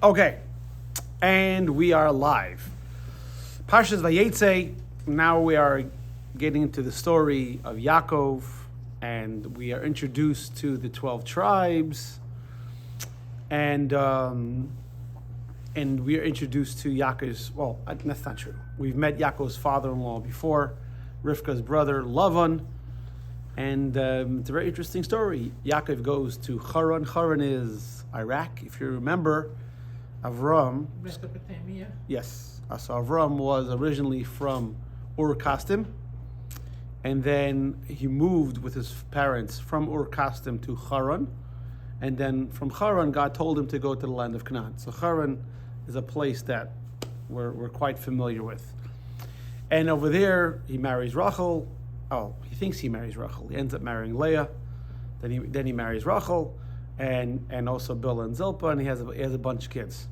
Okay, and we are live. Parshas Vayetze. Now we are getting into the story of Yaakov, and we are introduced to the 12 tribes, and we are introduced to Yaakov's. Well, that's not true. We've met Yaakov's father-in-law before, Rivka's brother Lavan, and it's a very interesting story. Yaakov goes to Haran. Haran is Iraq, if you remember. Avram. Mesopotamia? Yes. So Avram was originally from Ur Kasdim, and then he moved with his parents from Ur Kasdim to Haran, and then from Haran, God told him to go to the land of Canaan. So Haran is a place that we're quite familiar with. And over there, he marries Rachel. Oh, he thinks he marries Rachel. He ends up marrying Leah. Then he marries Rachel, and also Bilhah and Zilpah, and he has a bunch of kids.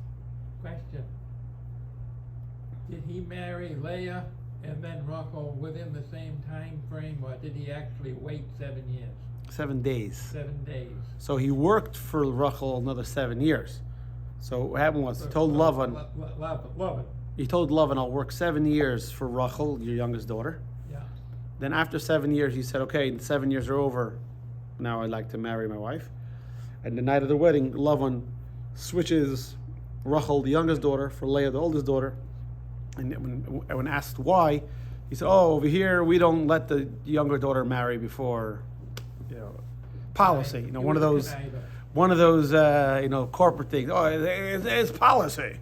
Question. Did he marry Leah and then Rachel within the same time frame, or did he actually wait 7 years? 7 days. 7 days. So he worked for Rachel another 7 years. So what happened was he told Lavan, I'll work 7 years for Rachel, your youngest daughter. Yeah. Then after 7 years, he said, okay, the 7 years are over. Now I'd like to marry my wife. And the night of the wedding, Lavan switches Rachel, the youngest daughter, for Leah, the oldest daughter. And when asked why, he said, "Oh, over here we don't let the younger daughter marry before, policy. One of those corporate things. Oh, it's policy."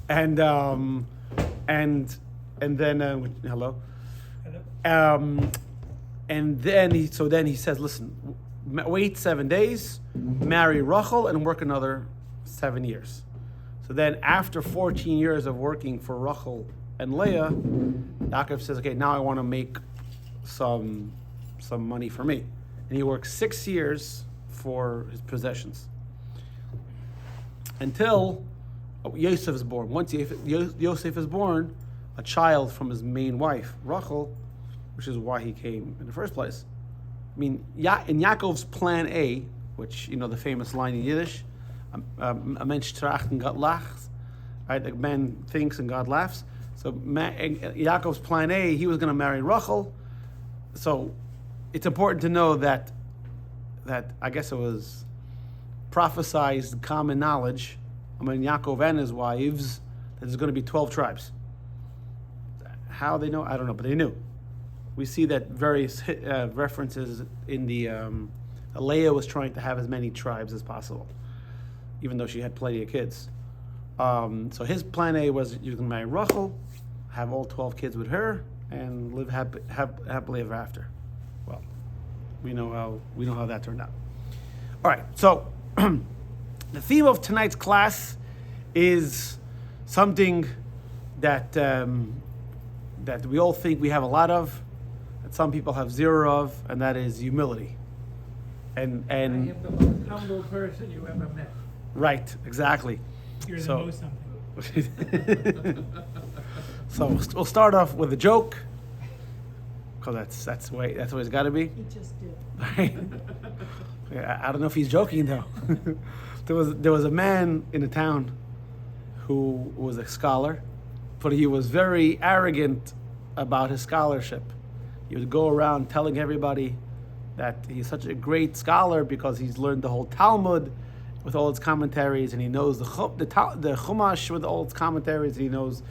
And then hello. And then he says, "Listen, wait 7 days, marry Rachel, and work another 7 years." So then after 14 years of working for Rachel and Leah, Yaakov says, okay, now I want to make some money for me. And he works 6 years for his possessions. Until Yosef is born. Once Yosef is born, a child from his main wife, Rachel, which is why he came in the first place. I mean, in Yaakov's plan A, which, the famous line in Yiddish, a mensch tracht and God laughs, right? A man thinks and God laughs. So Yaakov's plan A, he was going to marry Rachel. So it's important to know that I guess it was prophesized common knowledge among Yaakov and his wives that there's going to be 12 tribes. How they know, I don't know, but they knew. We see that various references in the Leah was trying to have as many tribes as possible, even though she had plenty of kids. So his plan A was you can marry Rachel, have all 12 kids with her, and live happily ever after. Well, we know how that turned out. All right, so the theme of tonight's class is something that we all think we have a lot of, that some people have zero of, and that is humility. And I am the most humble person you ever met. Right, exactly. You're the most something. So we'll start off with a joke, because that's the way it's got to be. He just did. Right? I don't know if he's joking though. There was a man in the town who was a scholar, but he was very arrogant about his scholarship. He would go around telling everybody that he's such a great scholar because he's learned the whole Talmud with all its commentaries, and he knows the Chumash with all its commentaries, and he knows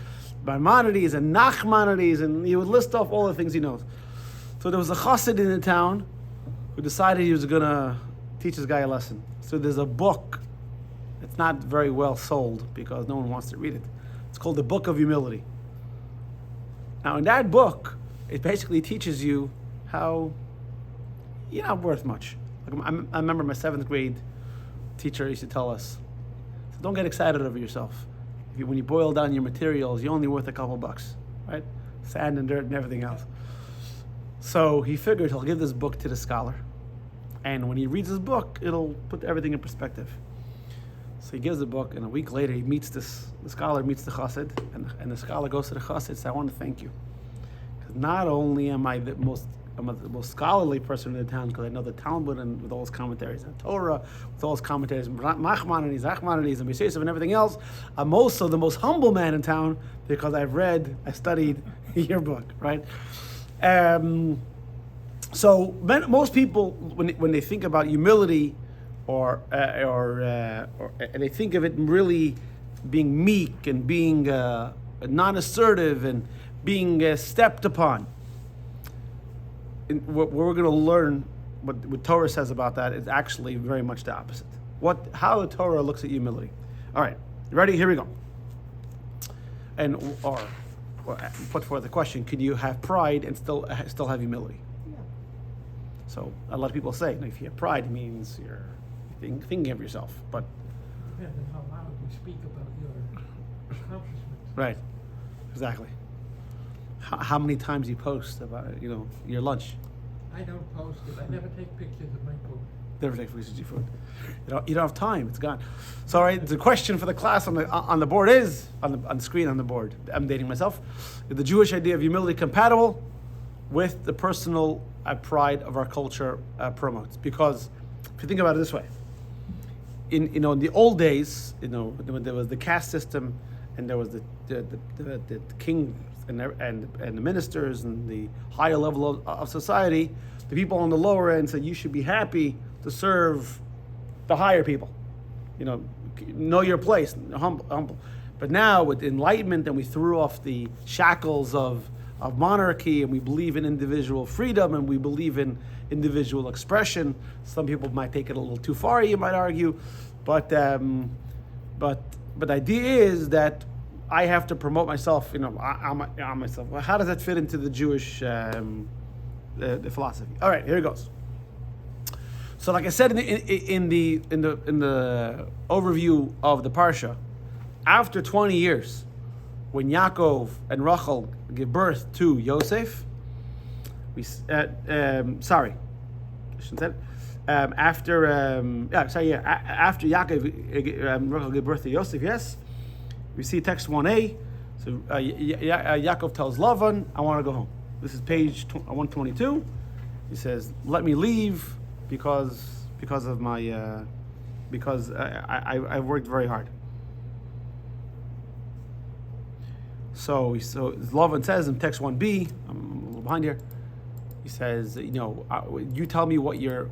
Maimonides and Nachmanides, and he would list off all the things he knows. So there was a chassid in the town who decided he was going to teach this guy a lesson. So there's a book. It's not very well sold because no one wants to read it. It's called the Book of Humility. Now in that book, it basically teaches you how you're not worth much. I remember my 7th grade teacher used to tell us, so don't get excited over yourself. When you boil down your materials, you're only worth a couple bucks, right? Sand and dirt and everything else. So he figured he'll give this book to the scholar, and when he reads this book, it'll put everything in perspective. So he gives the book, and a week later he meets the scholar meets the chassid, and the scholar goes to the chassid and says, "I want to thank you, because not only am I the most I'm the most scholarly person in the town because I know the Talmud and with all its commentaries, and Torah with all its commentaries, and Machmanides, Achmanides, and Yosef and everything else. I'm also the most humble man in town because I studied your book, right? So most people, when they think about humility, or they think of it really being meek and being non-assertive and being stepped upon. What we're going to learn, what Torah says about that, is actually very much the opposite. How the Torah looks at humility. All right, you ready? Here we go. Or put forth the question: can you have pride and still have humility? Yeah. So a lot of people say, if you have pride, it means you're thinking of yourself. But depends on how loud you speak about your accomplishments. right, exactly. How many times you post about your lunch? I don't post it. I never take pictures of my food. Never take pictures of your food. You don't have time. It's gone. So, all right, the question for the class on the board is on the screen on the board. I'm dating myself. Is the Jewish idea of humility compatible with the personal pride of our culture promotes? Because if you think about it this way, in the old days, when there was the caste system and there was the king and the ministers and the higher level of society, the people on the lower end said you should be happy to serve the higher people. Know your place, humble. But now with enlightenment, and we threw off the shackles of monarchy, and we believe in individual freedom, and we believe in individual expression. Some people might take it a little too far, you might argue, but the idea is that I have to promote myself. I'm myself. Well, how does that fit into the Jewish the philosophy? All right, here it goes. So, like I said in the overview of the parsha, after 20 years, when Yaakov and Rachel give birth to Yosef, after Yaakov and Rachel give birth to Yosef, yes. We see text 1a. So Yaakov tells Lavan, I want to go home. This is page 122. He says, let me leave because of my I worked very hard. So Lavan says in text 1b, I'm a little behind here. He says, you tell me what your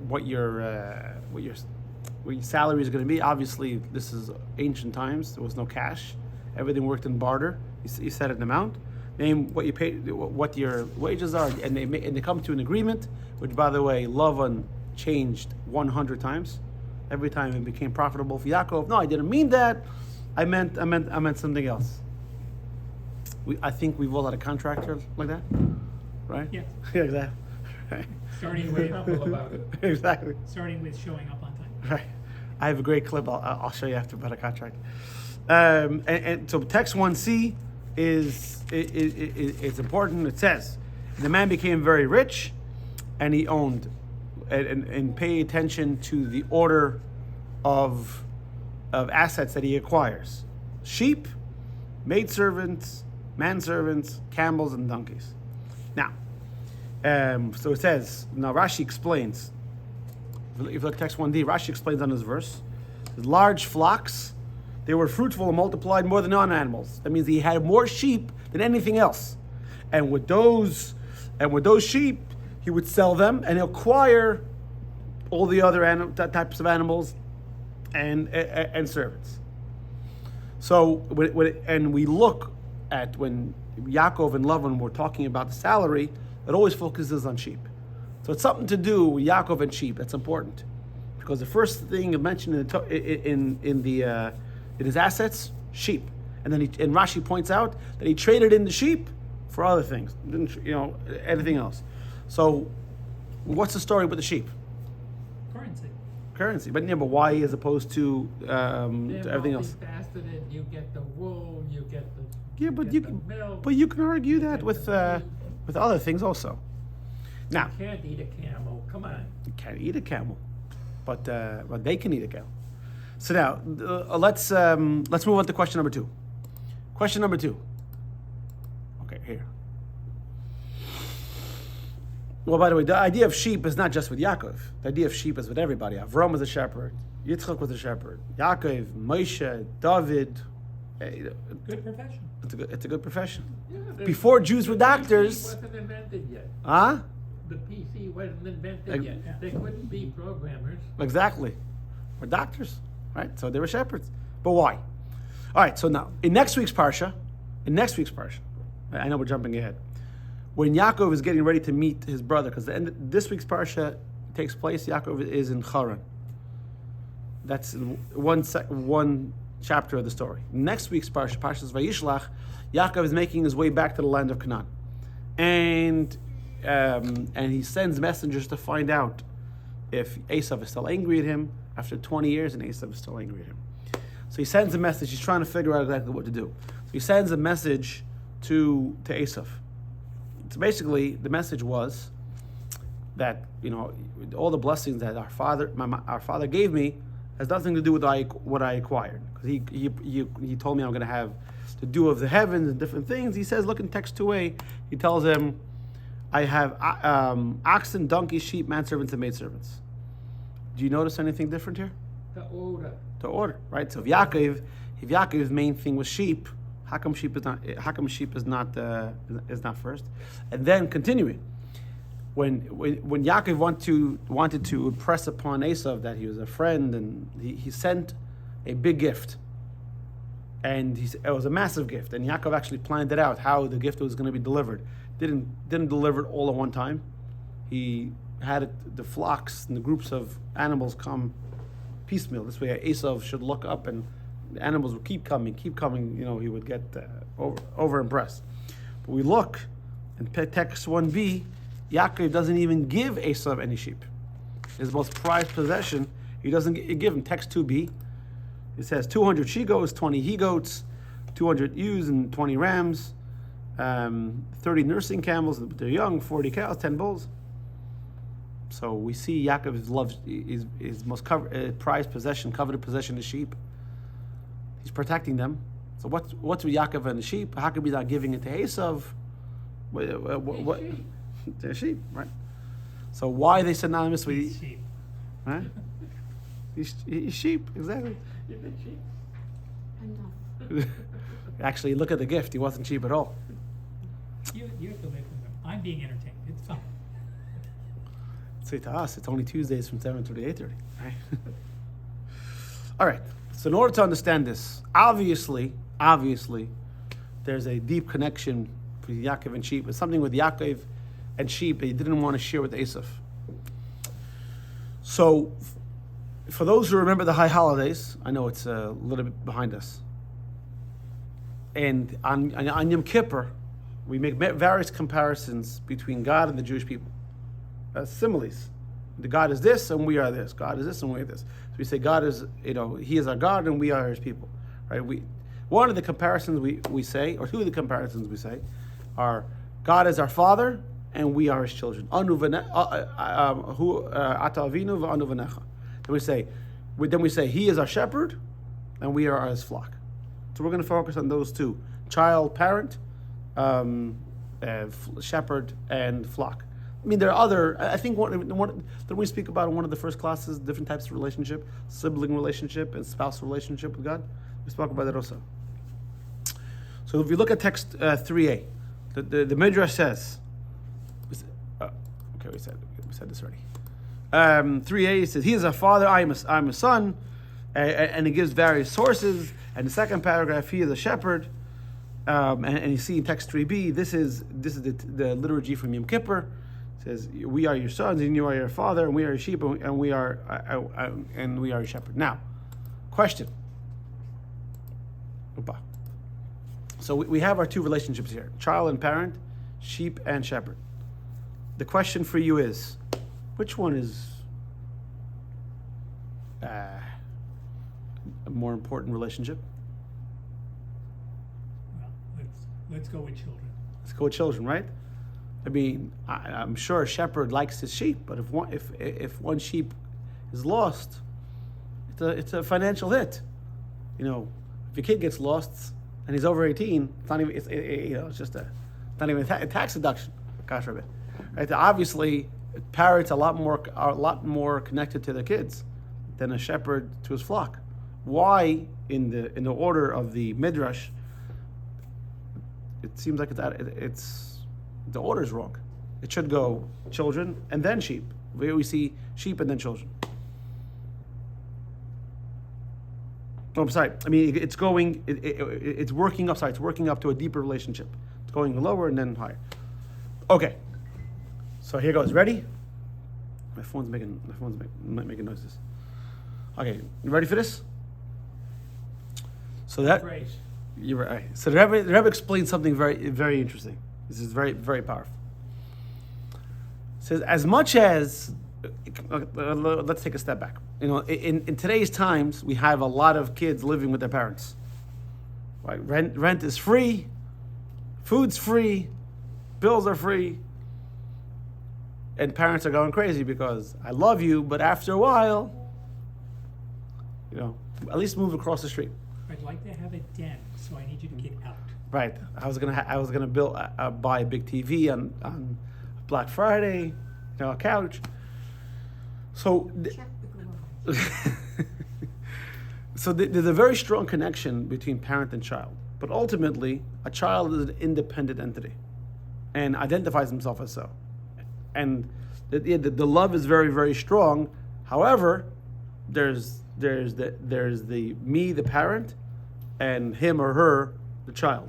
salary is going to be. Obviously, this is ancient times. There was no cash. Everything worked in barter. He set an amount. Name what you pay, what your wages are, and they come to an agreement. Which, by the way, Lavan changed 100 times. Every time it became profitable for Yaakov. No, I didn't mean that. I meant something else. I think we've all had a contractor like that, right? Yeah. Yeah, exactly. Right. Starting with Humble about it. Exactly. starting with showing up on time. Right. I have a great clip. I'll show you after about a contract. And so text 1c is important. It says, the man became very rich, and he owned, and pay attention to the order of assets that he acquires: sheep, maidservants, manservants, camels, and donkeys. Now, so it says. Now Rashi explains. If you look at text 1d, Rashi explains on this verse: large flocks. They were fruitful and multiplied more than non-animals. That means he had more sheep than anything else. And with those sheep, he would sell them and acquire all the other types of animals and servants. So and we look at when Yaakov and Lavan were talking about the salary, it always focuses on sheep. So it's something to do with Yaakov and sheep. That's important, because the first thing mentioned in his assets, sheep, and then Rashi points out that he traded in the sheep for other things, anything else. So, what's the story with the sheep? Currency, but why as opposed to everything else? Faceted, you get the wool, you get the milk. But you can argue that with other things also. Now, you can't eat a camel. Come on. You can't eat a camel, but they can eat a camel. So now let's move on to question number 2. Question number 2. Okay, here. Well, by the way, the idea of sheep is not just with Yaakov. The idea of sheep is with everybody. Avram was a shepherd. Yitzchak was a shepherd. Yaakov, Moshe, David. Good profession. It's a good profession. Yeah, Before Jews were the doctors. PC wasn't invented yet. Huh? The PC wasn't invented Ex- yet. Yeah. They couldn't be programmers. Exactly. We're doctors, right? So they were shepherds. But why? All right, so now, in next week's Parsha, I know we're jumping ahead. When Yaakov is getting ready to meet his brother, because this week's Parsha takes place, Yaakov is in Haran. That's one chapter of the story. Next week's Parsha, Parshas Vayishlach, Yaakov is making his way back to the land of Canaan. And he sends messengers to find out if Esav is still angry at him after 20 years, and Esav is still angry at him. So he sends a message. He's trying to figure out exactly what to do. So he sends a message to Esav. So basically, the message was that, all the blessings that our father gave me has nothing to do with what I acquired. Because he told me I'm going to have the dew of the heavens and different things. He says, look in text 2a, he tells him, I have oxen, donkeys, sheep, manservants, and maidservants. Do you notice anything different here? The order. The order, right? So if Yaakov's main thing was sheep, how come sheep is not first? And then continuing, when Yaakov wanted to impress upon Esav that he was a friend, and he sent a big gift, and it was a massive gift, and Yaakov actually planned it out how the gift was going to be delivered. Didn't deliver it all at one time. He had the flocks and the groups of animals come piecemeal. This way, Esav should look up, and the animals would keep coming. He would get over impressed. But we look in text 1b. Yaakov doesn't even give Esav any sheep. His most prized possession, he doesn't give him. Text 2b. It says 200 she-goats, 20 he-goats, 200 ewes and 20 rams, 30 nursing camels, they're young, 40 cows, 10 bulls. So we see Yaakov loves his most prized possession, coveted possession is sheep. He's protecting them. So what's with Yaakov and the sheep? How could we not giving it to Esav? What? They're sheep, right? So why are they synonymous with He's sheep. Huh? He's sheep, exactly. You've been sheep. Enough. Actually, look at the gift. He wasn't cheap at all. You have to live with them. I'm being entertained. It's fun. Say to us, it's only Tuesdays from 7 to 8:30. Right? All right. So in order to understand this, obviously, there's a deep connection between Yaakov and sheep. It's something with Yaakov and sheep that he didn't want to share with Esav. So, for those who remember the high holidays, I know it's a little bit behind us. And on Yom Kippur, we make various comparisons between God and the Jewish people. Similes. The God is this and we are this. God is this and we are this. So we say God is, He is our God and we are His people. Right? One of the comparisons we say, or two of the comparisons we say, are God is our Father and we are His children. Anu ata avinu v'anu v'necha. Then we say He is our shepherd and we are His flock. So we're going to focus on those two: child, parent, shepherd, and flock. I mean, there are other. I think did we speak about in one of the first classes different types of relationship, sibling relationship, and spousal relationship with God? We spoke about that also. So if you look at text 3a, the Midrash says. Okay, we said this already. 3a, it says, He is a father, I am a son, and it gives various sources. And the second paragraph, He is a shepherd, and you see in text 3b, this is the liturgy from Yom Kippur. It says, we are your sons, and you are your father, and we are your sheep, and we are your shepherd. Now, question. Opa. So we have our two relationships here: child and parent, sheep and shepherd. The question for you is, which one is a more important relationship? Well, let's go with children. Let's go with children, right? I mean, I'm sure a shepherd likes his sheep, but if one sheep is lost, it's a financial hit. If your kid gets lost and he's over 18, it's not even it's just not even a tax deduction. Gosh forbid. Right? Obviously, parents are a lot more connected to their kids than a shepherd to his flock. Why, in the order of the midrash, it seems like it's the order is wrong. It should go children and then sheep. We see sheep and then children. Oh, I'm sorry. I mean, it's going. It's working up. Sorry, it's working up to a deeper relationship. It's going lower and then higher. Okay. So here goes. Ready? My phone's making noises. Okay, you ready for this? So that Grace. you're right. So the Rebbe explains something very, very interesting. This is very, very powerful. It says, as much as let's take a step back. You know, in today's times, we have a lot of kids living with their parents. Right? Rent is free, food's free, bills are free, and parents are going crazy because I love you, but after a while, you know, at least move across the street. I'd like to have a den, so I need you to get out. Right. I was gonna buy a big TV on Black Friday, you know, a couch. So. Check the garage. So there's a very strong connection between parent and child, but ultimately a child is an independent entity, and identifies himself as so, and the love is very, very strong. However, there's the me, the parent, and him or her, the child.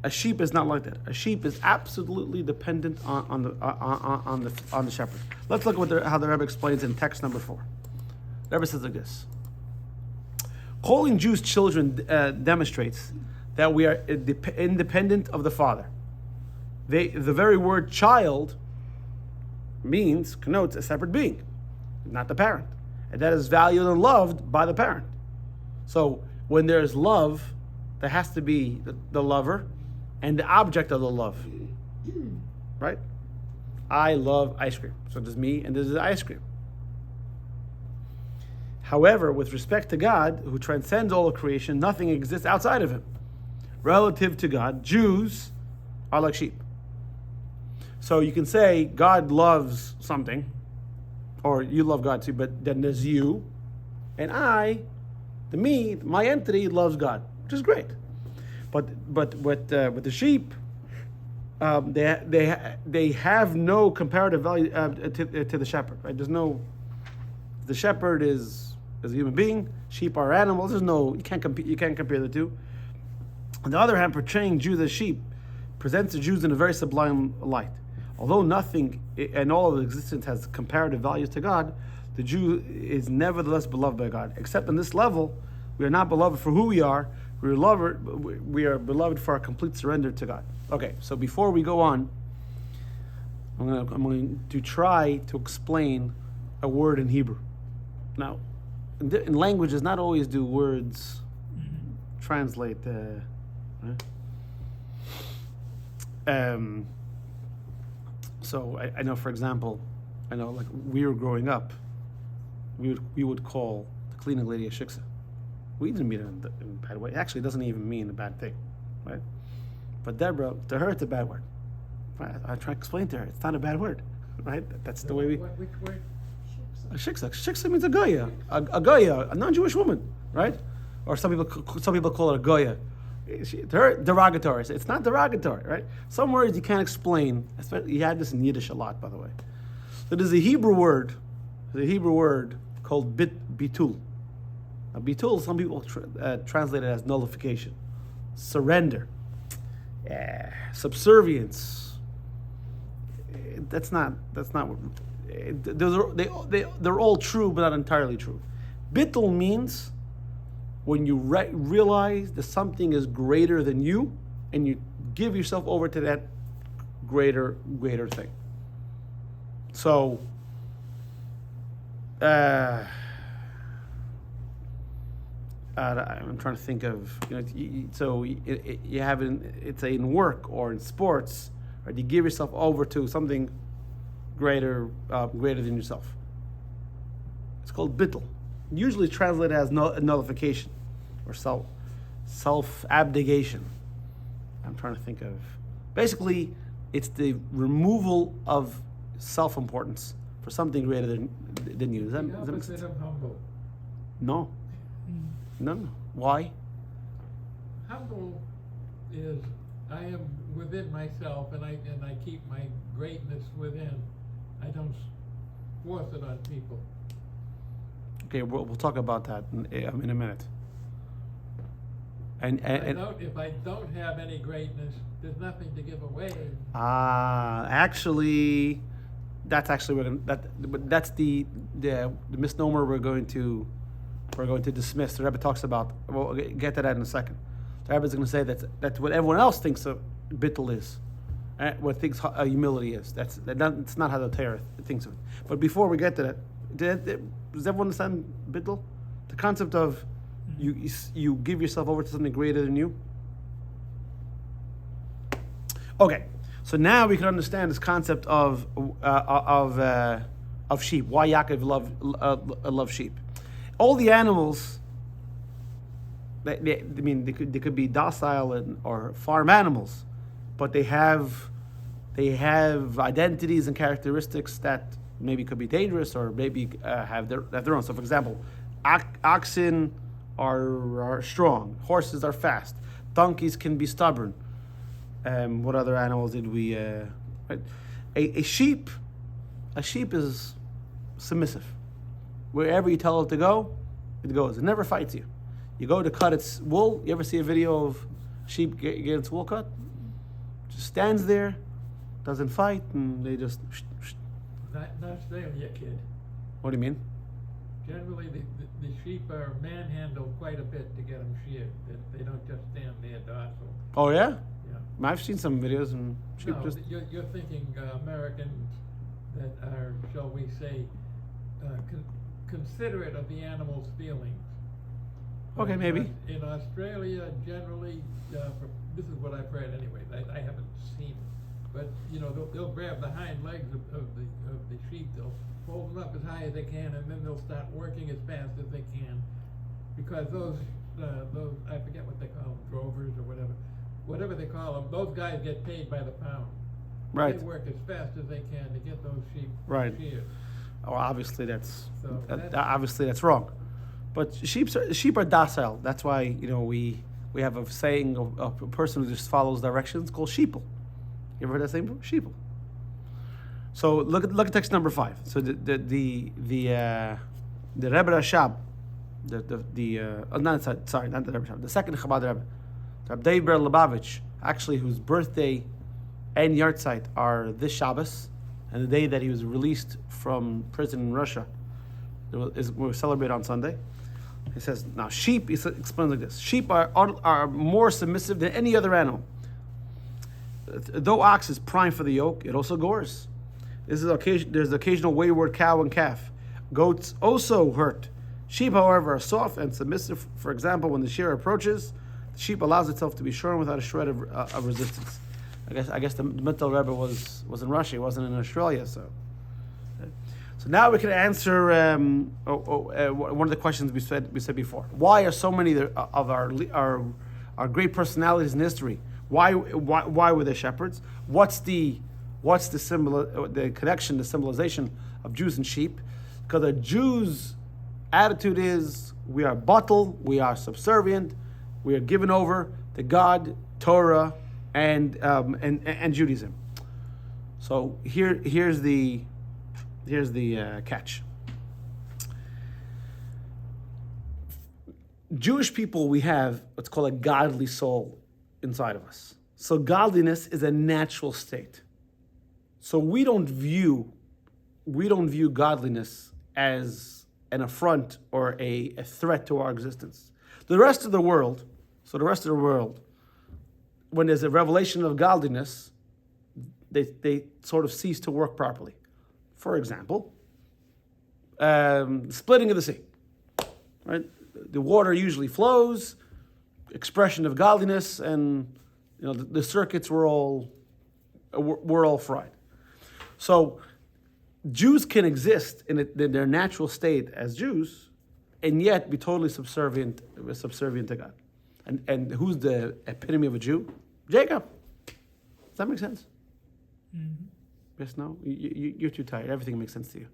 A sheep is not like that. A sheep is absolutely dependent on the shepherd. Let's look at how the Rebbe explains in text number 4. The Rebbe says like this: calling Jews children demonstrates that we are independent of the father. The very word child connotes a separate being, not the parent, and that is valued and loved by the parent. So when there's love, there has to be the lover and the object of the love, right? I love ice cream, so there's me and there's the ice cream. However, with respect to God, who transcends all of creation, nothing exists outside of him. Relative to God, Jews are like sheep. So you can say God loves something, or you love God too, but then there's you, and my entity loves God, which is great. But with the sheep, they have no comparative value to the shepherd, right? The shepherd is a human being. Sheep are animals. You can't compare the two. On the other hand, portraying Jews as sheep presents the Jews in a very sublime light. Although nothing in all of existence has comparative values to God, the Jew is nevertheless beloved by God. Except on this level, we are not beloved for who we are. We are beloved for our complete surrender to God. Okay, so before we go on, I'm going to try to explain a word in Hebrew. Now, in languages, not always do words translate. Right? So I know, for example, like we were growing up, we would call the cleaning lady a shiksa. We didn't mean it in a bad way. Actually, it doesn't even mean a bad thing, right? But Deborah, to her, it's a bad word. I try to explain to her, it's not a bad word, right? That's the way we. Which word? A shiksa. Shiksa means a goya, a goya, a non-Jewish woman, right? Or some people call it a goya. To her, derogatory. It's not derogatory, right? Some words you can't explain. You had this in Yiddish a lot, by the way. So there's a Hebrew word called bitul. Now, bitul, some people translate it as nullification, surrender, subservience. That's not what. They're all true, but not entirely true. Bitul means when you realize that something is greater than you, and you give yourself over to that greater thing. So, I'm trying to think of, so you have it's in work or in sports, right? You give yourself over to something greater than yourself. It's called bittul. Usually translated as nullification or self-abnegation. I'm trying to think of Basically, it's the removal of self-importance for something greater than you. Does that The make opposite sense? of humble. No. No. Why? Humble is I am within myself, and I keep my greatness within. I don't force it on people. Okay, we'll talk about that in a minute. And If I don't have any greatness, there's nothing to give away. actually, that's the misnomer we're going to dismiss. The Rebbe talks about. We'll get to that in a second. The Rebbe is going to say that's what everyone else thinks a bittul is, what thinks humility is. It's not how the Torah thinks of it. But before we get to that, does everyone understand bittul? The concept of you give yourself over to something greater than you. Okay, so now we can understand this concept of sheep. Why Yaakov loved sheep. All the animals, they could be docile or farm animals, but they have identities and characteristics that maybe could be dangerous or maybe have their own. So, for example, oxen are strong, horses are fast, donkeys can be stubborn. What other animals did we? Right? A sheep is submissive. Wherever you tell it to go, it goes. It never fights you. You go to cut its wool. You ever see a video of sheep get its wool cut? Just stands there, doesn't fight, and they just. Not Australia, kid. What do you mean? Generally, the sheep are manhandled quite a bit to get them sheared. They don't just stand there docile. Oh yeah, Yeah. I've seen some videos and sheep No, just. you're thinking Americans that are, shall we say, considerate of the animal's feelings. Okay, maybe. In Australia, generally, this is what I've read anyway. I haven't seen it, but they'll grab the hind legs of the sheep. They'll hold them up as high as they can, and then they'll start working as fast as they can, because those I forget what they call them, drovers or whatever they call them. Those guys get paid by the pound. Right. They work as fast as they can to get those sheep Right. sheared. Oh, obviously that's So obviously that's wrong. But sheep are docile. That's why we have a saying of a person who just follows directions called sheeple. You ever heard that saying before? Sheeple. So look at text number 5. So the Rebbe Rashab, not the Rebbe Rashab, the second Chabad Rebbe, Rabbi David Ber Lubavitch, actually whose birthday and yahrzeit are this Shabbos, and the day that he was released from prison in Russia. We celebrate on Sunday. He says, now sheep, he explains like this: sheep are more submissive than any other animal. Though ox is prime for the yoke, it also gores. There's occasional wayward cow and calf. Goats also hurt. Sheep, however, are soft and submissive. For example, when the shearer approaches, the sheep allows itself to be shorn without a shred of resistance. I guess the Mittel Rebbe was in Russia. He wasn't in Australia, so. So now we can answer one of the questions we said before. Why are so many of our great personalities in history? Why were they shepherds? What's the connection, the symbolization of Jews and sheep? Because the Jews' attitude is we are bottle, we are subservient, we are given over to God, Torah, and Judaism. So here's the catch. Jewish people, we have what's called a godly soul inside of us. So godliness is a natural state. So we don't view godliness as an affront or a threat to our existence. The rest of the world, when there's a revelation of godliness, they sort of cease to work properly. For example, splitting of the sea. Right? The water usually flows, expression of godliness, and the circuits were all fried. So Jews can exist in their natural state as Jews, and yet be totally subservient to God. And who's the epitome of a Jew? Jacob. that make sense? Mm-hmm. Yes, no? You're too tired. Everything makes sense to you.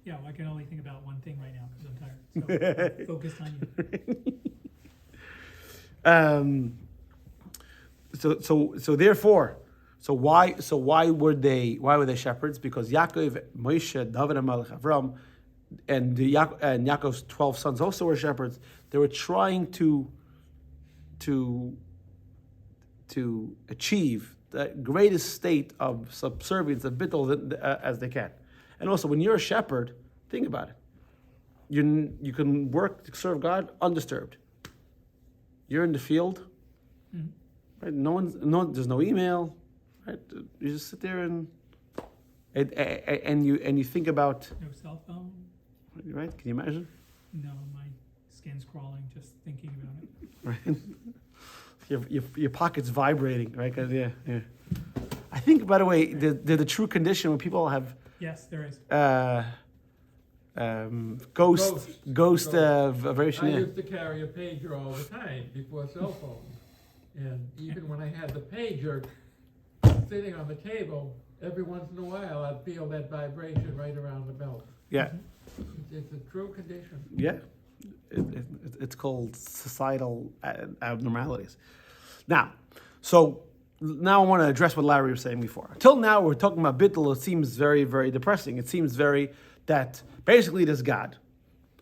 Yeah, well, I can only think about one thing right now because I'm tired. So I'm focused on you. So therefore, why were they shepherds? Because Yaakov, Moshe, David, and Melech Avram, and Yaakov's 12 sons also were shepherds. They were trying to achieve the greatest state of subservience, of bittul, as they can. And also, when you're a shepherd, think about it. You can work to serve God undisturbed. You're in the field, right? There's no email, right? You just sit there and you think about, No cell phone. right? Can you imagine? No, my skin's crawling just thinking about it. Right. Your pocket's vibrating, right? 'Cause, yeah. I think, by the way, the true condition when people have Yes, there is. Ghost. vibration. I Yeah. used to carry a pager all the time before cell phones. And even when I had the pager sitting on the table, every once in a while I'd feel that vibration right around the belt. Yeah. It's a true condition. Yeah. It's called societal abnormalities. Now I want to address what Larry was saying before. Until now, we're talking about bittul. It seems very, very depressing. It seems that basically there's God,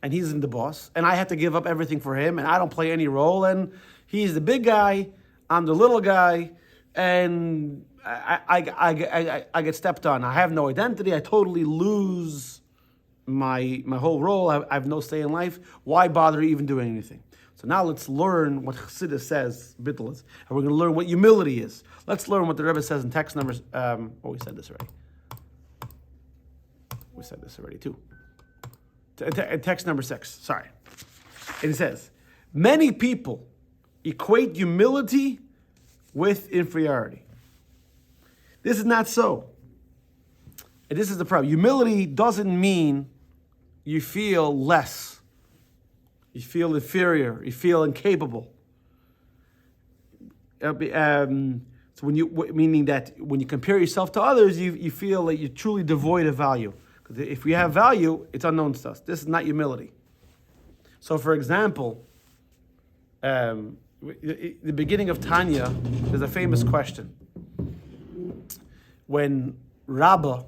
and he's the boss, and I have to give up everything for him, and I don't play any role, and he's the big guy, I'm the little guy, and I get stepped on. I have no identity. I totally lose my whole role. I have no say in life. Why bother even doing anything? So now let's learn what Chassidus says bittul is, and we're going to learn what humility is. Let's learn what the Rebbe says in text numbers. We said this already. We said this already too. Text number 6. Sorry, and it says many people equate humility with inferiority. This is not so. And this is the problem. Humility doesn't mean you feel less. You feel inferior. You feel incapable. So meaning that when you compare yourself to others, you feel that you're truly devoid of value. Because if we have value, it's unknown to us. This is not humility. So, for example, the beginning of Tanya, there's a famous question. When Rabbah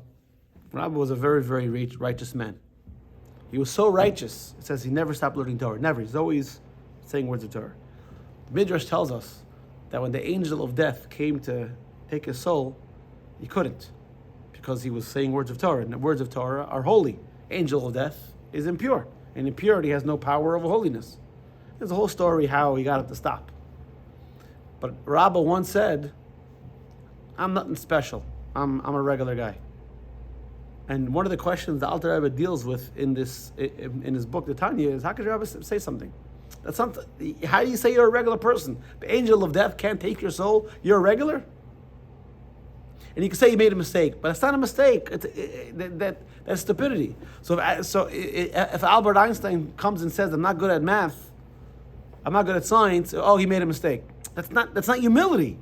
was a very, very righteous man. He was so righteous, it says he never stopped learning Torah. Never. He's always saying words of Torah. The Midrash tells us that when the angel of death came to take his soul, he couldn't, because he was saying words of Torah, and the words of Torah are holy. Angel of death is impure, and impurity has no power over holiness. There's a whole story how he got it to stop. But Rabbah once said, I'm nothing special. I'm a regular guy. And one of the questions the Alter Rebbe deals with in his book, the Tanya, is how could Rebbe say something? That's not. How do you say you're a regular person? The angel of death can't take your soul. You're a regular. And you can say you made a mistake, but it's not a mistake. That's stupidity. So if Albert Einstein comes and says I'm not good at math, I'm not good at science, he made a mistake. That's not humility.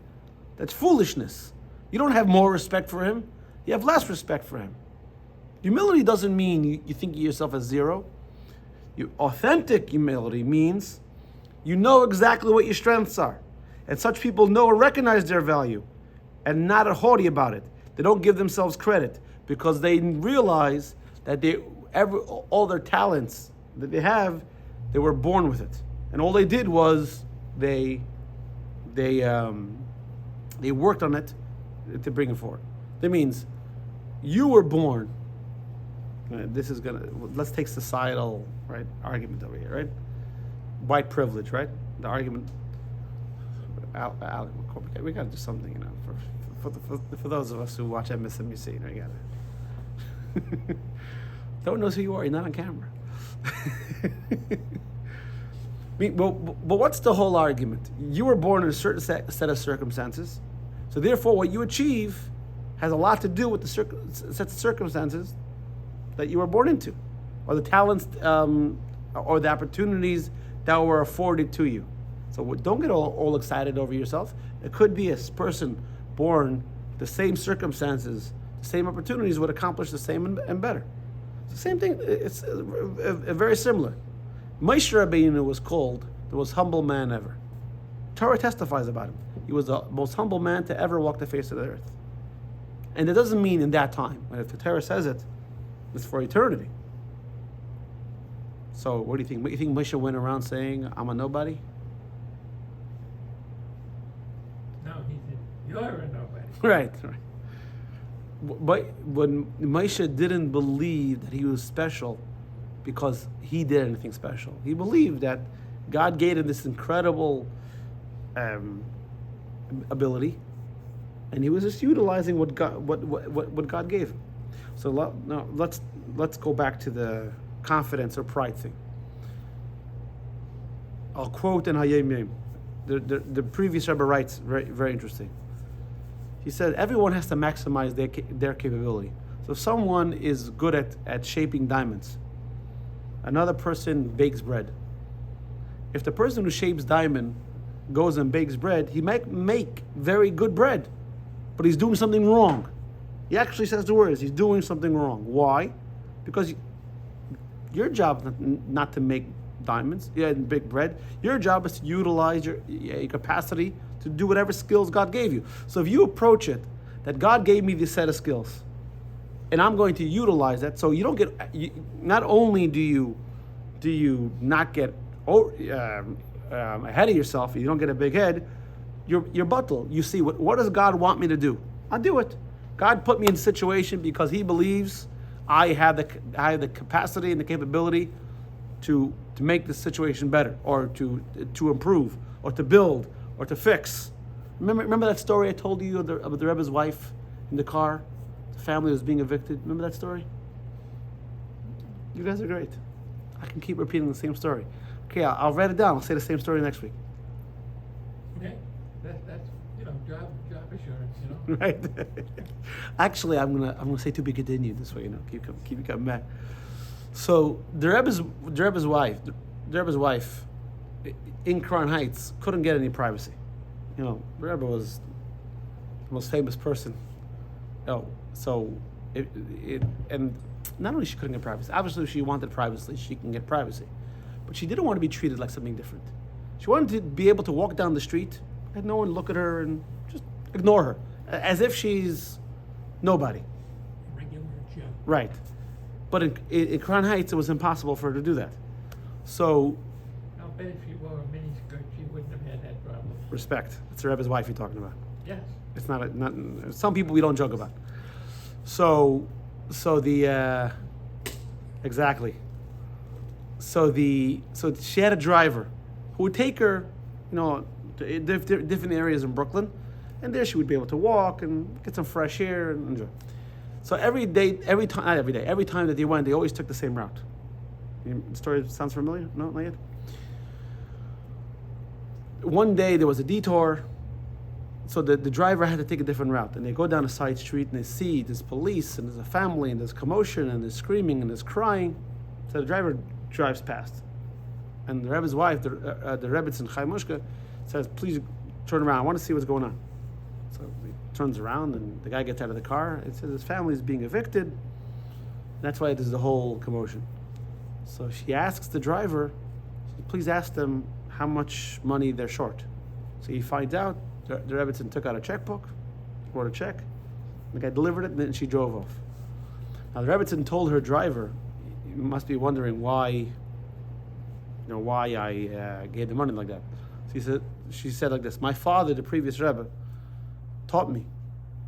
That's foolishness. You don't have more respect for him. You have less respect for him. Humility doesn't mean you think of yourself as zero. Authentic humility means you know exactly what your strengths are. And such people know and recognize their value and not haughty about it. They don't give themselves credit because they realize that all their talents that they have, they were born with it. And all they did was they worked on it to bring it forward. That means you were born. Let's take societal, right, argument over here, right? White privilege, right? The argument. We got to do something, for those of us who watch MSNBC, we got to. No one knows who you are. You're not on camera. But what's the whole argument? You were born in a certain set of circumstances, so therefore, what you achieve has a lot to do with the sets of circumstances that you were born into, or the talents, or the opportunities that were afforded to you. So don't get all excited over yourself. It could be a person born the same circumstances, the same opportunities would accomplish the same and better. It's the same thing. It's very similar. Moshe Rabbeinu was called the most humble man ever. Torah testifies about him. He was the most humble man to ever walk the face of the earth. And that doesn't mean in that time. If the Torah says it, it's for eternity. So what do you think? You think Moshe went around saying, I'm a nobody? No, he said, you're a nobody. Right. But when Moshe didn't believe that he was special because he did anything special. He believed that God gave him this incredible ability, and he was just utilizing what God gave him. So now let's go back to the confidence or pride thing. I'll quote in Hayom Yom. The previous Rebbe writes very, very interesting. He said everyone has to maximize their capability. So if someone is good at shaping diamonds, another person bakes bread. If the person who shapes diamond goes and bakes bread, he might make very good bread, but he's doing something wrong. He actually says the words, he's doing something wrong. Why? Because your job is not to make diamonds, and bake bread. Your job is to utilize your capacity to do whatever skills God gave you. So if you approach it, that God gave me this set of skills, and I'm going to utilize that, so you don't get, not only do you not get ahead of yourself, you don't get a big head, you're buttle. You see, what does God want me to do? I'll do it. God put me in a situation because he believes I have the capacity and the capability to make the situation better, or to improve, or to build, or to fix. Remember that story I told you of the Rebbe's wife in the car? The family was being evicted. Remember that story? You guys are great. I can keep repeating the same story. Okay, I'll write it down. I'll say the same story next week. Okay, that's job assurance, Right. Actually, I'm gonna say to be continued this way. Keep you coming back. So the Rebbe's wife in Crown Heights couldn't get any privacy. The Rebbe was the most famous person. So and not only she couldn't get privacy. Obviously, if she wanted privacy, she can get privacy, but she didn't want to be treated like something different. She wanted to be able to walk down the street and no one look at her and just ignore her, as if she's nobody. Regular Joe. Right. But in Crown Heights, it was impossible for her to do that. So, I'll bet if she wore a miniskirt, she wouldn't have had that problem. respect. It's the Rebbe's wife you're talking about. Yes. It's not some people we don't joke about. So exactly. So she had a driver who would take her, to different areas in Brooklyn, and there she would be able to walk and get some fresh air and enjoy. So every time that they went, they always took the same route. The story sounds familiar? No, not yet. One day there was a detour, so the driver had to take a different route, and they go down a side street and they see there's police and there's a family and there's commotion and there's screaming and there's crying. So the driver drives past, and the Rebbe's wife, the Rebbetzin Chaimushka, says, "Please turn around. I want to see what's going on." So he turns around and the guy gets out of the car. It says his family is being evicted. That's why there's the whole commotion. So she asks the driver, "Please ask them how much money they're short." So he finds out the Rebbetzin took out a checkbook, wrote a check, the guy delivered it, and then she drove off. Now the Rebbetzin told her driver, "You must be wondering why I gave the money like that." So she said like this: "My father, the previous Rebbe, taught me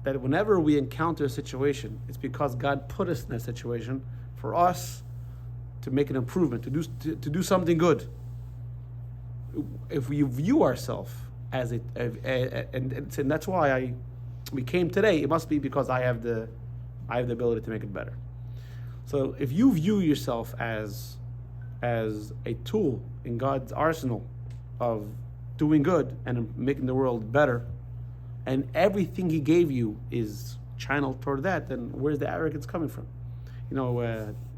that whenever we encounter a situation, it's because God put us in that situation for us to make an improvement, to do something good. If we view ourselves as and that's why we came today. It must be because I have the ability to make it better. So if you view yourself as a tool in God's arsenal of doing good and making the world better, and everything He gave you is channeled toward that, then where's the arrogance coming from?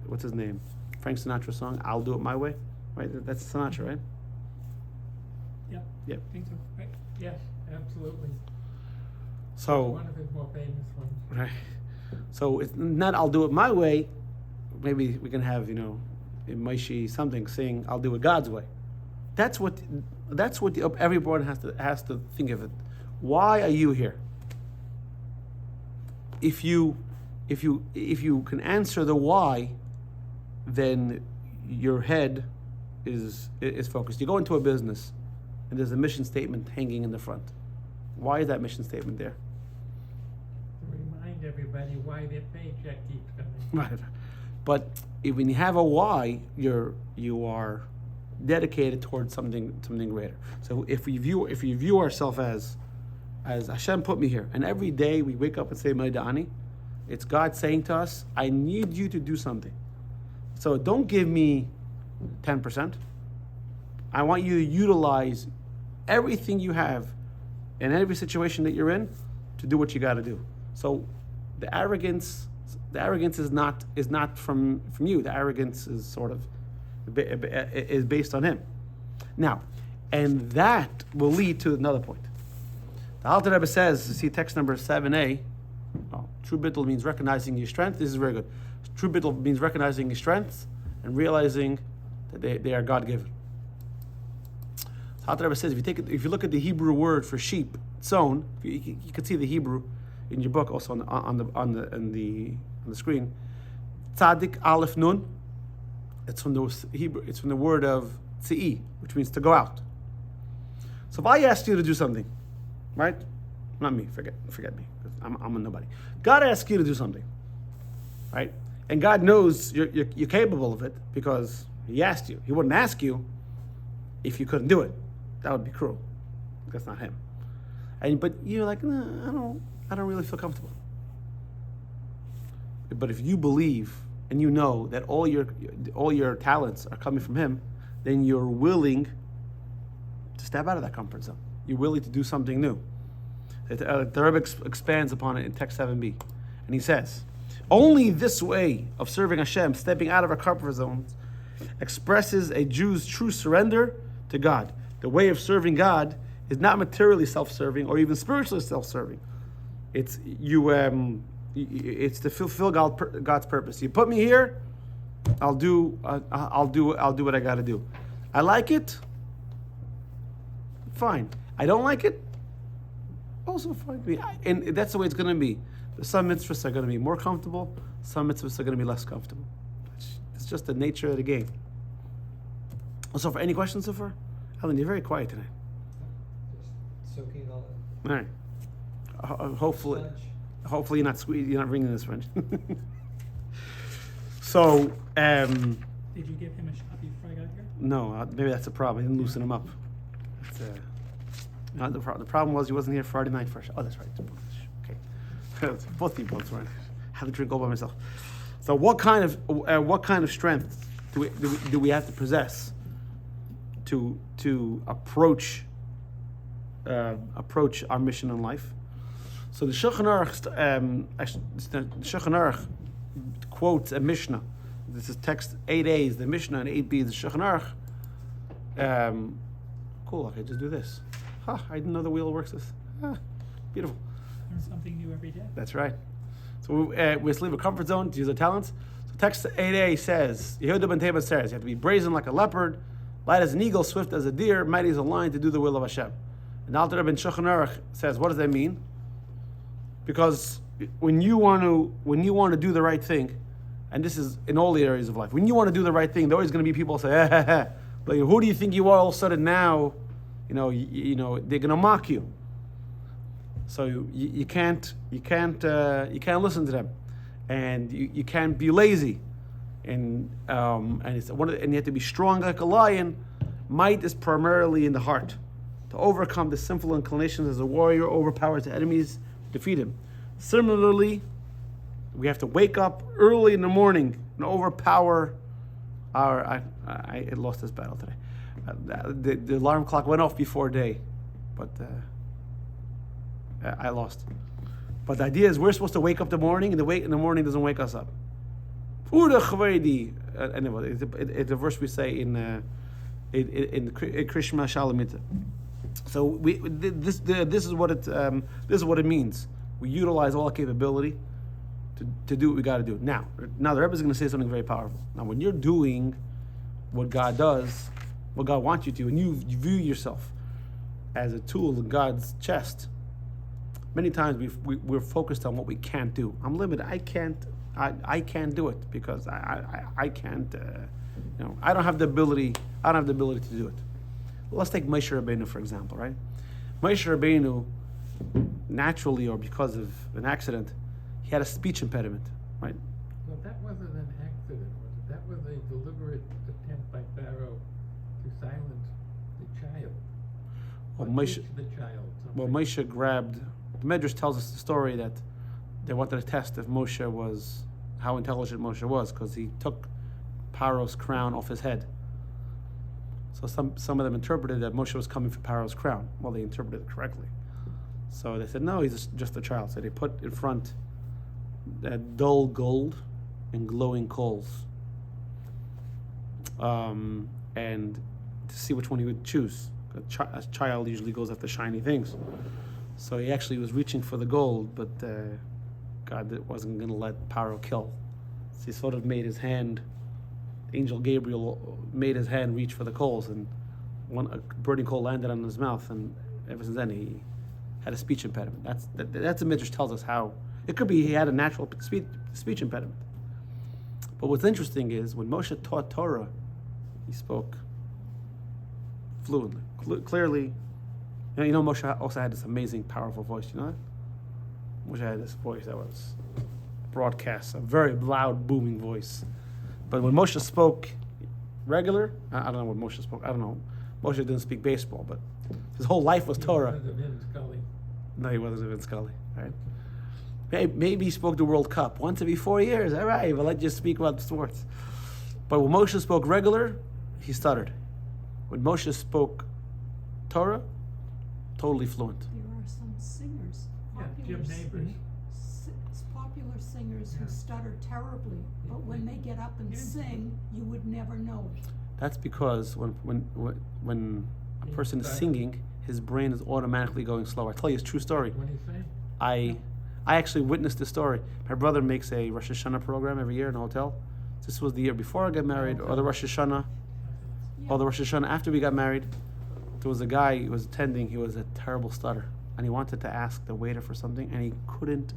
What's his name? Frank Sinatra song, "I'll Do It My Way," right? That's Sinatra, right? Yep. Yep. I think so, right? Yes, absolutely. So, One of his more famous ones. right. So it's not I'll do it my way. Maybe we can have, in Maishi something saying I'll do it God's way. That's what everyone has to think of it. Why are you here? If you can answer the why, then your head is focused. You go into a business and there's a mission statement hanging in the front. Why is that mission statement there? To remind everybody why their paycheck keeps coming. Right. But when you have a why, you are dedicated towards something greater. So if we view ourselves as Hashem put me here, and every day we wake up and say Maidani, it's God saying to us, I need you to do something. So don't give me 10%. I want you to utilize everything you have in every situation that you're in to do what you got to do. So the arrogance is not from you. The arrogance is sort of is based on him. Now, and that will lead to another point. The Alter Rebbe says, see text number 7a. True bittul means recognizing your strength. This is very good. True bittul means recognizing your strengths and realizing that they are God given. The Alter Rebbe says, if you look at the Hebrew word for sheep, tzon, you can see the Hebrew in your book also on the screen. Tzadik Aleph Nun. It's from the Hebrew. It's from the word of tzi'i, which means to go out. So if I asked you to do something, right? Not me. Forget me. I'm a nobody. God asks you to do something, right? And God knows you're capable of it because He asked you. He wouldn't ask you if you couldn't do it. That would be cruel. That's not Him. But you're like, no, I don't really feel comfortable. But if you believe and you know that all your talents are coming from Him, then you're willing to step out of that comfort zone. You're willing to do something new. The Rebbe expands upon it in text 7b, and he says, only this way of serving Hashem, stepping out of our comfort zones, expresses a Jew's true surrender to God. The way of serving God is not materially self-serving or even spiritually self-serving. It's to fulfill God's purpose. You put me here, I'll do what I got to do. I like it, fine. I don't like it, also fine. And that's the way it's going to be. Some mitzvahs are going to be more comfortable. Some mitzvahs are going to be less comfortable. It's just the nature of the game. So, for any questions so far? Alan, you're very quiet tonight. Just soaking all All right. Hopefully, you're not ringing this French. So, Did you give him a shot before I got here? no, maybe that's a problem. I didn't loosen him up. The problem was he wasn't here Friday night first. Oh, that's right. Okay, both people. That's right. I had to drink all by myself. So, what kind of strength do we have to possess to approach our mission in life? So the Shulchan Aruch quotes a Mishnah. This is text 8a is the Mishnah and 8b is the Shulchan Aruch. Cool. Okay, just do this. I didn't know the wheel works this. Beautiful. Learn something new every day. That's right. So we leave a comfort zone to use our talents. So text 8a says, Yehuda ben Teba says, you have to be brazen like a leopard, light as an eagle, swift as a deer, mighty as a lion to do the will of Hashem. And Alter Rebbe Shulchan Aruch says, what does that mean? Because when you want to do the right thing, and this is in all the areas of life, when you want to do the right thing, there are always going to be people who say, like, who do you think you are all of a sudden now? They're going to mock you. So you can't listen to them, and you can't be lazy, and it's and you have to be strong like a lion. Might is primarily in the heart. To overcome the sinful inclinations as a warrior, overpower the enemies, defeat him. Similarly, we have to wake up early in the morning and overpower our. I lost this battle today. The alarm clock went off before day, but I lost. But the idea is we're supposed to wake up the morning, and the morning doesn't wake us up. Anyway, it's a verse we say in Krishma Shalamita. So this is what it means. We utilize all our capability to do what we got to do. Now the Rebbe is going to say something very powerful. Now, when you're doing what God does, what God wants you to, and you view yourself as a tool in God's chest, many times we're focused on what we can't do. I'm limited. I can't do it because I can't. I don't have the ability. I don't have the ability to do it. Let's take Moshe Rabbeinu, for example, right? Moshe Rabbeinu, naturally or because of an accident, he had a speech impediment, right? Well, that wasn't an accident, was it? That was a deliberate attempt by Pharaoh to silence the child. Well, Or Moshe, teach the child well, something. Moshe grabbed. The Medrash tells us the story that they wanted to test if Moshe was, how intelligent Moshe was, because he took Paro's crown off his head. So some of them interpreted that Moshe was coming for Paro's crown. Well, they interpreted it correctly. So they said, no, he's just a child. So they put in front dull gold and glowing coals, and to see which one he would choose. A child usually goes after shiny things. So he actually was reaching for the gold, but God wasn't going to let Paro kill. So he sort of made his hand, Angel Gabriel made his hand reach for the coals, and a burning coal landed on his mouth, and ever since then he had a speech impediment. That's the Midrash tells us how. It could be he had a natural speech impediment. But what's interesting is when Moshe taught Torah, he spoke fluently, clearly. Moshe also had this amazing, powerful voice. You know that? Moshe had this voice that was broadcast, a very loud, booming voice. But when Moshe spoke regular, I don't know what Moshe spoke. I don't know. Moshe didn't speak baseball, but his whole life was Torah. He wasn't in Scully. No, he wasn't Vin Scully. Right? Maybe he spoke the World Cup once every 4 years. All right, but let's just speak about sports. But when Moshe spoke regular, he stuttered. When Moshe spoke Torah, totally fluent. There are some singers, Yeah, popular, Jim Neighbors. popular singers Yeah. who stutter terribly, but when they get up and Yeah. sing, you would never know it. That's because when a person is Exactly. singing, his brain is automatically going slower. I tell you, it's a true story. What do you say? I actually witnessed this story. My brother makes a Rosh Hashanah program every year in a hotel. This was the year before I got married, or the Rosh Hashanah, Yeah. or the Rosh Hashanah after we got married. There was a guy who was attending. He was a terrible stutter, and he wanted to ask the waiter for something, and he couldn't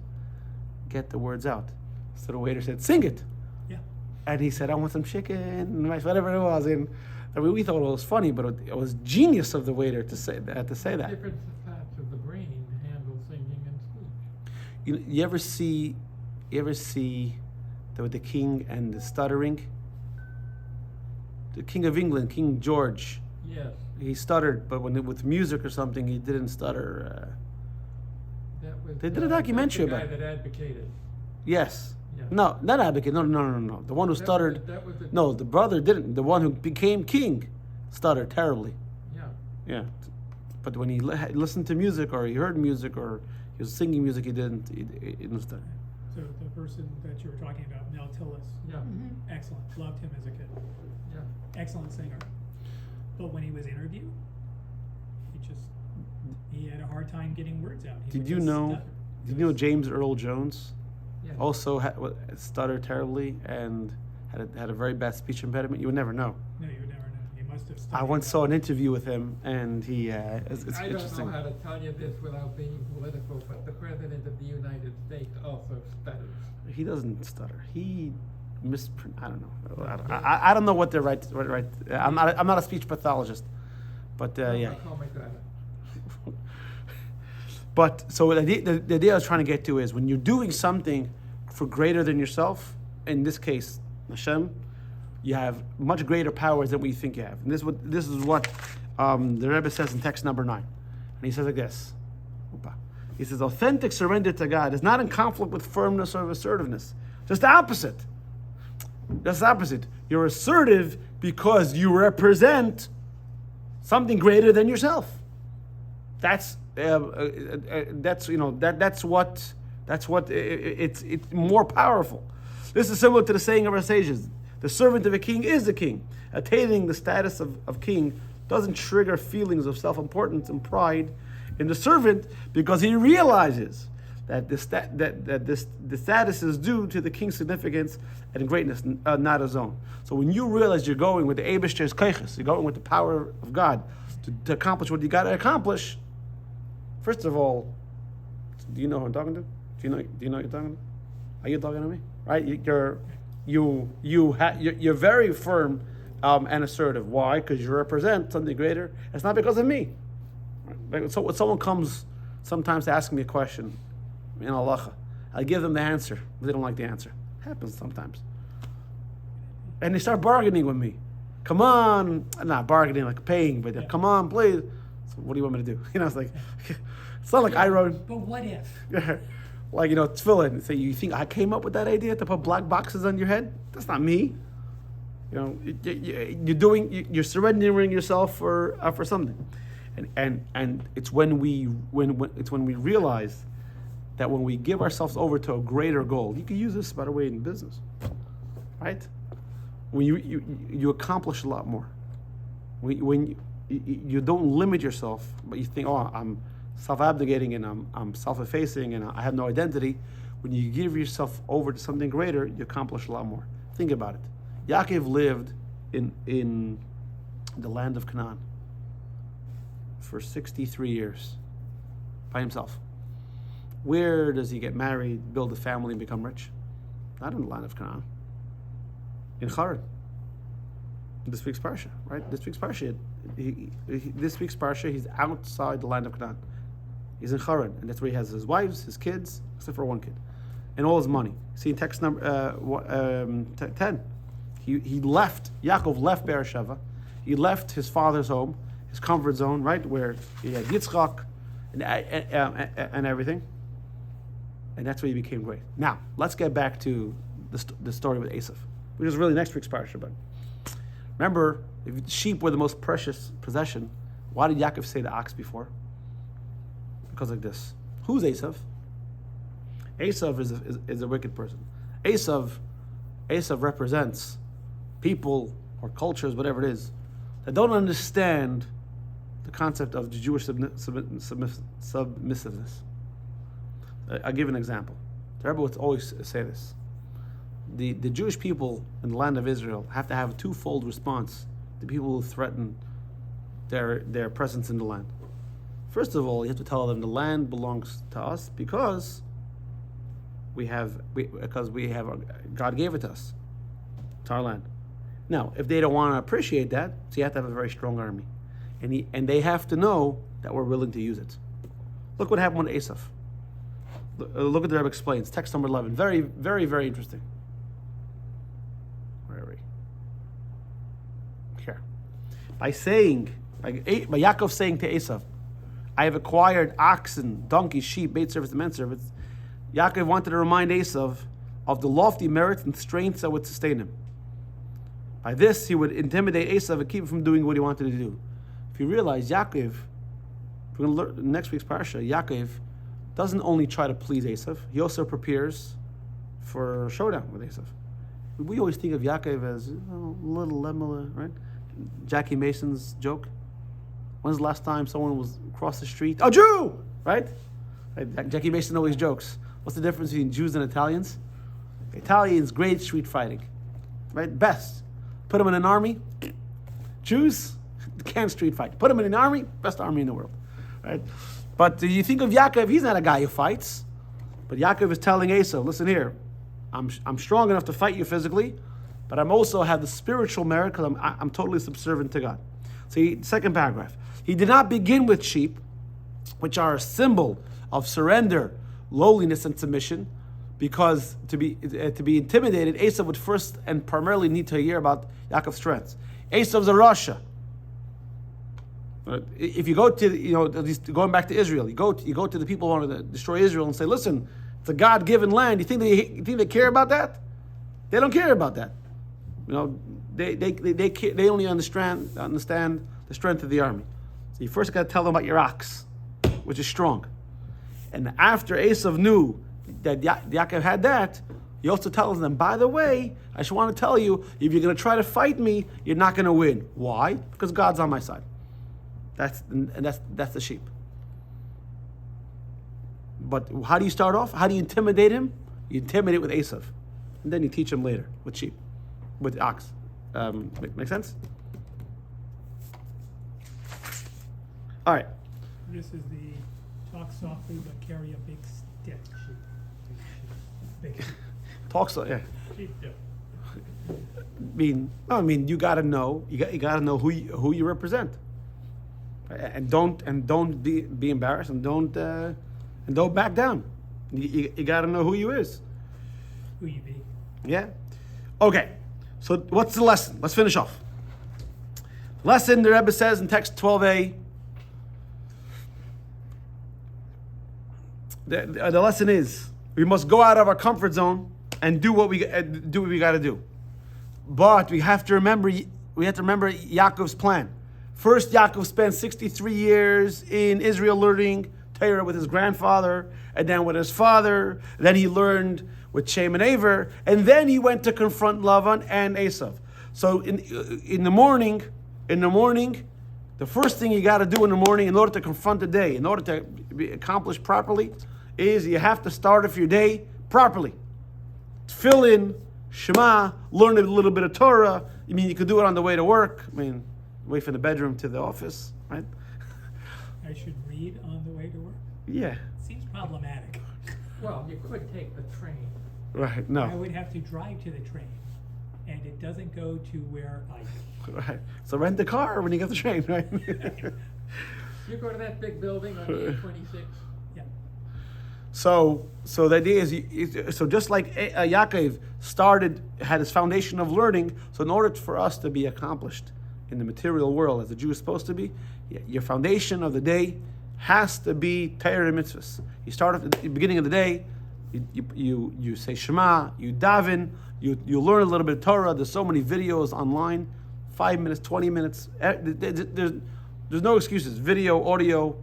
get the words out. So the waiter said, "Sing it." Yeah. And he said, "I want some chicken," and whatever it was. And I mean, we thought it was funny, but it was genius of the waiter to say that. Different parts of the brain handle singing and speech. You ever see the king and the stuttering? The King of England, King George, Yes, he stuttered, but with music or something, he didn't stutter. that was. They did a documentary that's about the guy that advocated. Yes. Yeah. No, not advocate. No. The one who That was stuttered. the- that was the- No, the brother didn't. The one who became king stuttered terribly. Yeah. Yeah. But when he listened to music, or he heard music, or he was singing music, he didn't stutter. So the person that you were talking about, Mel Tillis, Yeah. excellent, loved him as a kid, Yeah. excellent singer. But when he was interviewed, he had a hard time getting words out. He Did would you just know? stutter. Did you know James Earl Jones Yeah. also stuttered terribly and had a very bad speech impediment? You would never know. No, you would never know. He must have I studied once that. saw an interview with him, and it's I don't interesting. know how to tell you this without being political, but the President of the United States also stutters. He doesn't stutter. He I don't know. I don't know what they're right. I'm not a speech pathologist, but yeah. I'll call my daughter. But so the idea I was trying to get to is when you're doing something for greater than yourself, in this case, Hashem, you have much greater powers than we think you have. And this is what the Rebbe says in text number 9. And he says like this. He says, authentic surrender to God is not in conflict with firmness or assertiveness. Just the opposite. Just the opposite. You're assertive because you represent something greater than yourself. That's it's more powerful. This is similar to the saying of our sages: the servant of a king is the king, attaining the status of king doesn't trigger feelings of self-importance and pride in the servant, because he realizes that the status is due to the king's significance and greatness, not his own. So when you realize you're going with the Eibishter's keiches, you're going with the power of God to accomplish what you got to accomplish. First of all, do you know who I'm talking to? Do you know who you're talking to? Are you talking to me? Right? You're very firm and assertive. Why? Because you represent something greater. It's not because of me. Right? So when someone comes sometimes to ask me a question in halacha, I give them the answer, but they don't like the answer. Happens sometimes. And they start bargaining with me. Come on, not bargaining like paying, but come on, please. So what do you want me to do? It's like, it's not like I wrote. But what if? Like, tefillin. Say, you think I came up with that idea to put black boxes on your head? That's not me. You're surrendering yourself for something, and it's when we realize that when we give ourselves over to a greater goal, you can use this, by the way, in business, right? When you accomplish a lot more. When you don't limit yourself, but you think, oh, I'm self-abnegating and I'm self-effacing and I have no identity. When you give yourself over to something greater, you accomplish a lot more. Think about it. Yaakov lived in the land of Canaan for 63 years by himself. Where does he get married, build a family, and become rich? Not in the land of Canaan. In Haran. This week's parsha, right? This week's parsha, he's outside the land of Canaan. He's in Haran, and that's where he has his wives, his kids, except for one kid, and all his money. See in text number 10, he left. Yaakov left Beersheba. He left his father's home, his comfort zone, right, where he had Yitzchak and everything, and that's where he became great. Now let's get back to the story with Esav, which is really next week's parsha. But remember, if sheep were the most precious possession, why did Yaakov say the ox before? Because like this. Who's Esav? Esav is a wicked person. Esav represents people or cultures, whatever it is, that don't understand the concept of the Jewish submissiveness. I'll give an example. The Rebbe would always say this. The Jewish people in the land of Israel have to have a twofold response to people who threaten their presence in the land. First of all, you have to tell them the land belongs to us because God gave it to us. It's our land. Now, if they don't want to appreciate that, so you have to have a very strong army, and they have to know that we're willing to use it. Look what happened with Esav. Look what the Rebbe explains. Text number 11. Very, very, very interesting. Where are we? Here. By Yaakov saying to Esav, I have acquired oxen, donkeys, sheep, maidservants, and menservants. Yaakov wanted to remind Esav of the lofty merits and strengths that would sustain him. By this, he would intimidate Esav and keep him from doing what he wanted to do. If you realize, Yaakov, we're going to learn next week's parsha, Yaakov doesn't only try to please Esav, he also prepares for a showdown with Esav. We always think of Yaakov as little Lemela, right? Jackie Mason's joke. When's the last time someone was across the street? A Jew! Right? Jackie Mason always jokes. What's the difference between Jews and Italians? Italians, great street fighting. Right? Best. Put them in an army. Jews can't street fight. Put them in an army, best army in the world. Right? But you think of Yaakov, he's not a guy who fights. But Yaakov is telling Esau, listen here, I'm strong enough to fight you physically, but I'm also have the spiritual merit because I'm totally subservient to God. See, second paragraph. He did not begin with sheep, which are a symbol of surrender, lowliness, and submission, because to be intimidated, Esau would first and primarily need to hear about Yaakov's strengths. Esau's a Rasha. If you go to, going back to Israel, you go to the people who want to destroy Israel and say, listen, it's a God-given land. You think they care about that? They don't care about that. They only understand the strength of the army. So you first got to tell them about your ox, which is strong. And after Esav knew that Yaakov had that, he also tells them, by the way, I just want to tell you, if you're going to try to fight me, you're not going to win. Why? Because God's on my side. That's the sheep. But how do you start off? How do you intimidate him? You intimidate with Esav, and then you teach him later with sheep, with ox. Make sense? All right. This is the talk softly but carry a big stick. Big Talk so, yeah. sheep, yeah. I mean, you gotta know. You gotta know who you represent, and don't be embarrassed, and don't back down. You gotta know who you is. Who you be. Yeah. Okay. So what's the lesson? Let's finish off. Lesson, the Rebbe says in text 12a. The lesson is we must go out of our comfort zone and do what we got to do. But we have to remember Yaakov's plan. First, Yaakov spent 63 years in Israel learning Torah with his grandfather, and then with his father. Then he learned with Shem and Aver, and then he went to confront Lavan and Esav. So in the morning, the first thing you got to do in the morning in order to confront the day, in order to be accomplished properly, is you have to start off your day properly. Fill in, Shema, learn a little bit of Torah. I mean, you could do it on the way to work. I mean, way from the bedroom to the office, right? I should read on the way to work. Yeah. Seems problematic. Well, you could take the train. Right. I No. would have to drive to the train, and it doesn't go to where I live. Right. So rent the car when you get the train, right? You go to that big building on the 826. Yeah. So the idea is, so just like Yaakov had his foundation of learning, so in order for us to be accomplished in the material world as a Jew is supposed to be, your foundation of the day has to be Torah and mitzvahs. You start at the beginning of the day, you say Shema, you daven, you learn a little bit of Torah. There's so many videos online, 5 minutes, 20 minutes. There's no excuses. Video, audio,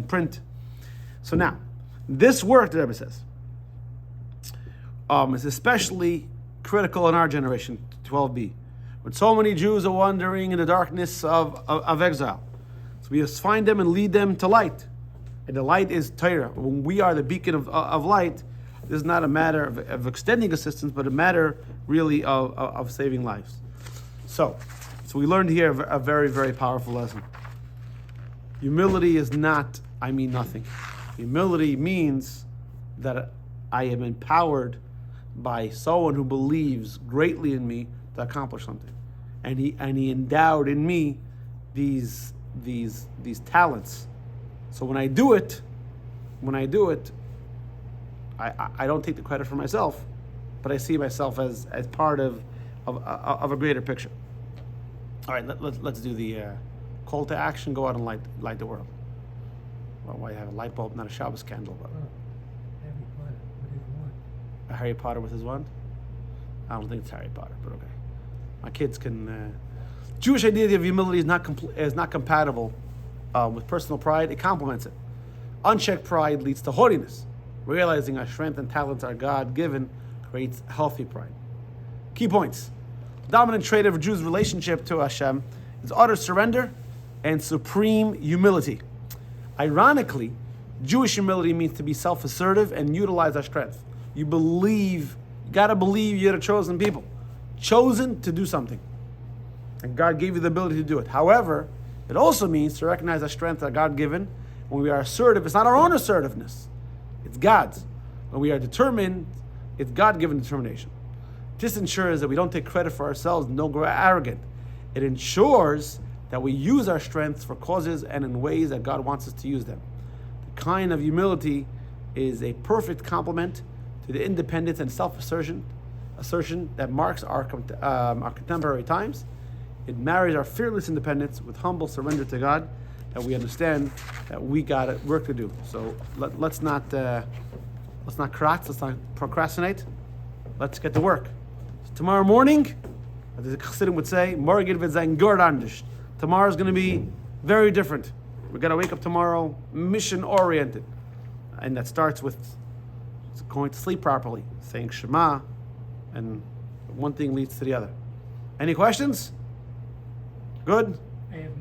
print. So now, this work, the Rebbe says, is especially critical in our generation, 12b, when so many Jews are wandering in the darkness of exile. So we must find them and lead them to light. And the light is Torah. When we are the beacon of light, this is not a matter of extending assistance, but a matter really of saving lives. So we learned here a very, very powerful lesson. Humility is not, I mean nothing. Humility means that I am empowered by someone who believes greatly in me to accomplish something. And he endowed in me these talents. So when I do it, I don't take the credit for myself, but I see myself as part of a greater picture. All right, let's do the call to action. Go out and light the world. Well, why have a light bulb, not a Shabbos candle? But Harry Potter with his wand. a Harry Potter with his wand? I don't think it's Harry Potter, but okay. My kids can. Jewish idea of humility is not compatible with personal pride. It complements it. Unchecked pride leads to haughtiness. Realizing our strength and talents are God-given creates healthy pride. Key points. Dominant trait of a Jew's relationship to Hashem is utter surrender and supreme humility. Ironically, Jewish humility means to be self-assertive and utilize our strength. You gotta believe you're the chosen people. Chosen to do something. And God gave you the ability to do it. However, it also means to recognize our strengths are God-given. When we are assertive, it's not our own assertiveness. It's God's. When we are determined, it's God-given determination. This ensures that we don't take credit for ourselves and don't grow arrogant. It ensures that we use our strengths for causes and in ways that God wants us to use them. The kind of humility is a perfect complement to the independence and self-assertion that marks our contemporary times. It marries our fearless independence with humble surrender to God, that we understand that we got work to do. So let's not procrastinate. Let's get to work. So tomorrow morning, as the Chassidim would say, morgen wird sein ganz anders. Tomorrow is going to be very different. We're going to wake up tomorrow mission-oriented. And that starts with going to sleep properly, saying Shema, and one thing leads to the other. Any questions? Good? I have